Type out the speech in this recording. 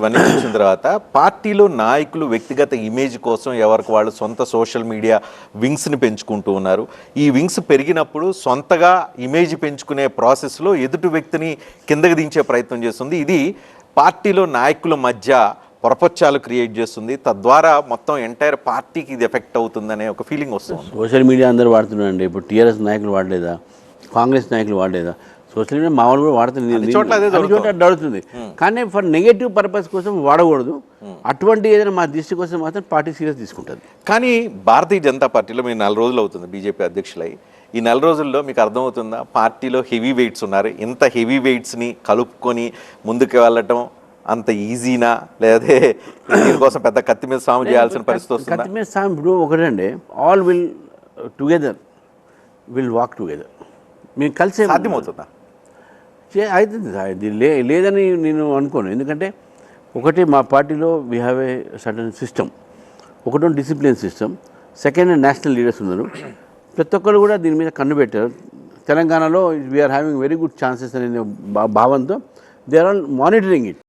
ఇవన్నీ చూసిన తర్వాత పార్టీలో నాయకులు వ్యక్తిగత ఇమేజ్ కోసం ఎవరికి వాళ్ళు సొంత సోషల్ మీడియా వింగ్స్ని పెంచుకుంటూ ఉన్నారు. ఈ వింగ్స్ పెరిగినప్పుడు సొంతగా ఇమేజ్ పెంచుకునే ప్రాసెస్లో ఎదుటి వ్యక్తిని కిందకి దించే ప్రయత్నం చేస్తుంది. ఇది పార్టీలో నాయకుల మధ్య పొరపచ్చాలు క్రియేట్ చేస్తుంది. తద్వారా మొత్తం ఎంటైర్ పార్టీకి ఇది ఎఫెక్ట్ అవుతుందనే ఒక ఫీలింగ్ వస్తుంది. సోషల్ మీడియా అందరూ వాడుతున్నారండి. ఇప్పుడు టీఆర్ఎస్ నాయకులు వాడలేదా, కాంగ్రెస్ నాయకులు వాడలేదా? సోషల్ మీడియా మామూలు కూడా వాడుతుంది, వాడుతుంది. కానీ ఫర్ నెగటివ్ పర్పస్ కోసం వాడకూడదు. అటువంటి ఏదైనా మా దృష్టి కోసం మాత్రం పార్టీ సీరియస్ తీసుకుంటుంది. కానీ భారతీయ జనతా పార్టీలో మీరు 4 రోజులు అవుతుంది బీజేపీ అధ్యక్షులై. ఈ 4 రోజుల్లో మీకు అర్థమవుతుందా పార్టీలో హెవీ వెయిట్స్ ఉన్నారు, ఇంత హెవీ వెయిట్స్ని కలుపుకొని ముందుకు వెళ్ళటం అంత ఈజీనా, లేదా దీనికోసం పెద్ద కత్తి మీద సాము చేయాల్సిన పరిస్థితి వస్తుంది? కత్తి మీద సాము ఇప్పుడు ఒకటండి, all will together walk together. మేము కలిసే సాధ్యమవుతుందా? అవుతుంది, లేదని నేను అనుకోను. ఎందుకంటే ఒకటి మా పార్టీలో we have a certain system. ఒకటో discipline system, second national leaders ఉన్నారు. ప్రతి ఒక్కరు కూడా దీని మీద కన్ను పెట్టారు. తెలంగాణలో we are having very good chances అనే భావంతో they are all monitoring it.